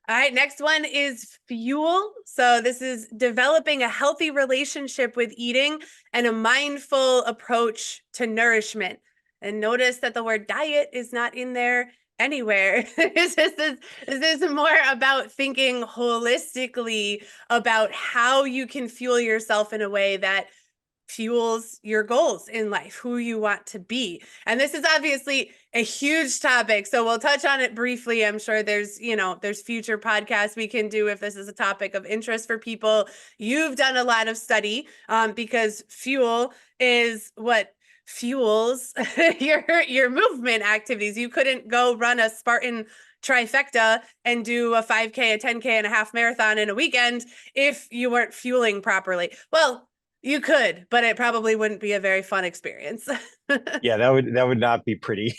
All right, next one is fuel. So, this is developing a healthy relationship with eating and a mindful approach to nourishment. And notice that the word diet is not in there anywhere. This is more about thinking holistically about how you can fuel yourself in a way that fuels your goals in life, who you want to be. And this is obviously a huge topic, so we'll touch on it briefly. I'm sure there's future podcasts we can do if this is a topic of interest for people. You've done a lot of study because fuel is what fuels your movement activities. You couldn't go run a Spartan trifecta and do a 5K, a 10K, and a half marathon in a weekend if you weren't fueling properly. Well, you could, but it probably wouldn't be a very fun experience. Yeah, that would not be pretty.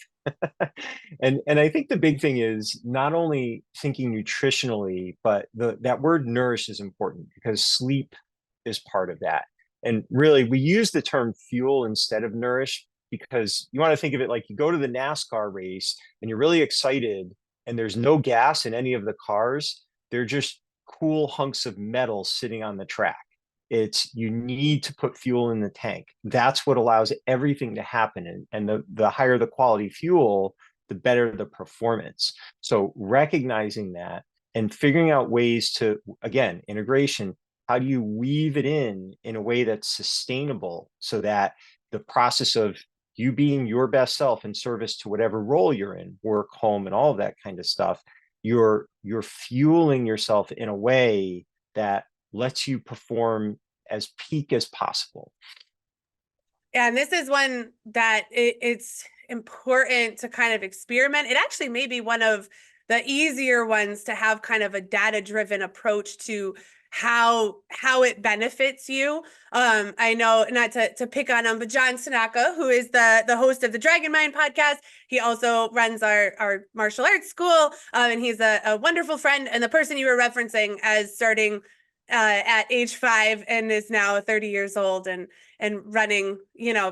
And I think the big thing is not only thinking nutritionally, but that word nourish is important because sleep is part of that. And really, we use the term fuel instead of nourish because you want to think of it like you go to the NASCAR race and you're really excited and there's no gas in any of the cars. They're just cool hunks of metal sitting on the track. It's you need to put fuel in the tank. That's what allows everything to happen. And the higher the quality fuel, the better the performance. So recognizing that and figuring out ways to, again, integration, how do you weave it in a way that's sustainable so that the process of you being your best self in service to whatever role you're in, work, home, and all of that kind of stuff, you're fueling yourself in a way that lets you perform as peak as possible. Yeah, and this is one that it's important to kind of experiment. It actually may be one of the easier ones to have kind of a data-driven approach to how it benefits you. I know not to pick on him, but John Tanaka, who is the host of the Dragon Mind podcast, he also runs our martial arts school, and he's a wonderful friend and the person you were referencing as starting at age 5 and is now 30 years old and running,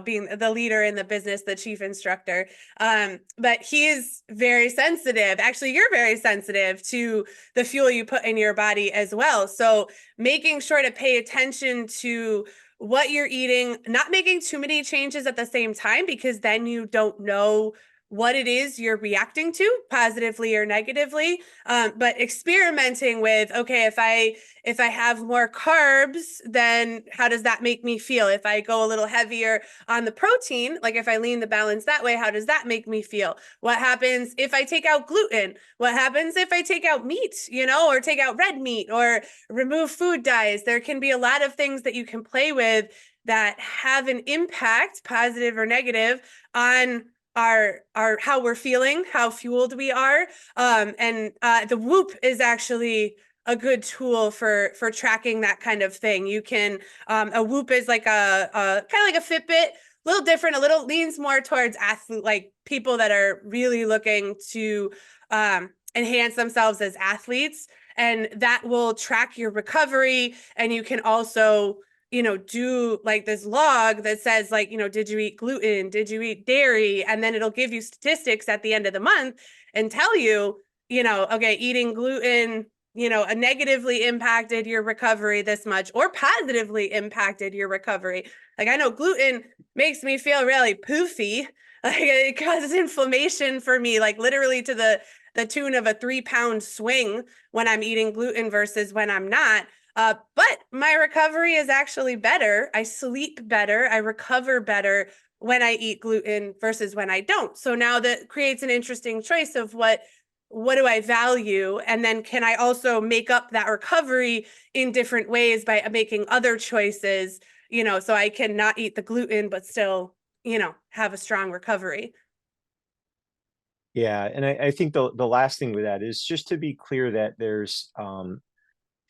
being the leader in the business, the chief instructor. But he is very sensitive. Actually, you're very sensitive to the fuel you put in your body as well. So making sure to pay attention to what you're eating, not making too many changes at the same time, because then you don't know what it is you're reacting to, positively or negatively. But experimenting with, okay, if I have more carbs, then how does that make me feel? If I go a little heavier on the protein, like if I lean the balance that way, how does that make me feel? What happens if I take out gluten? What happens if I take out meat, or take out red meat or remove food dyes? There can be a lot of things that you can play with that have an impact, positive or negative, on our how we're feeling, how fueled we are. And the Whoop is actually a good tool for tracking that kind of thing. You can a Whoop is like a kind of like a Fitbit, a little different, a little leans more towards athlete, like people that are really looking to enhance themselves as athletes, and that will track your recovery. And you can also do like this log that says, like, did you eat gluten? Did you eat dairy? And then it'll give you statistics at the end of the month and tell you, okay, eating gluten, negatively impacted your recovery this much or positively impacted your recovery. Like, I know gluten makes me feel really poofy. Like, it causes inflammation for me, like literally to the tune of a 3-pound swing when I'm eating gluten versus when I'm not. But my recovery is actually better. I sleep better. I recover better when I eat gluten versus when I don't. So now that creates an interesting choice of what do I value? And then can I also make up that recovery in different ways by making other choices, so I can not eat the gluten, but still, have a strong recovery. Yeah, and I think the last thing with that is just to be clear that there's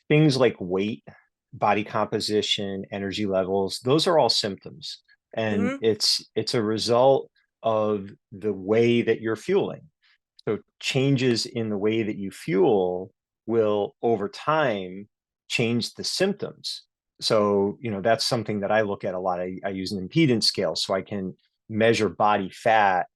things like weight, body composition, energy levels, those are all symptoms. And Mm-hmm. it's a result of the way that you're fueling. So changes in the way that you fuel will over time change the symptoms. So, that's something that I look at a lot. I use an impedance scale so I can measure body fat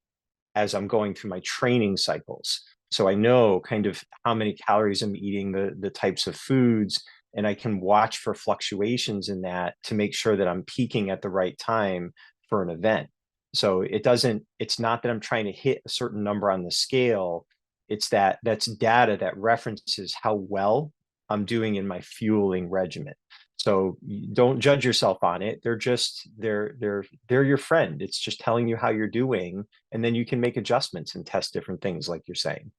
as I'm going through my training cycles. So I know kind of how many calories I'm eating, the types of foods, and I can watch for fluctuations in that to make sure that I'm peaking at the right time for an event. So it's not that I'm trying to hit a certain number on the scale. It's that's data that references how well I'm doing in my fueling regimen. So don't judge yourself on it. They're your friend. It's just telling you how you're doing, and then you can make adjustments and test different things, like you're saying.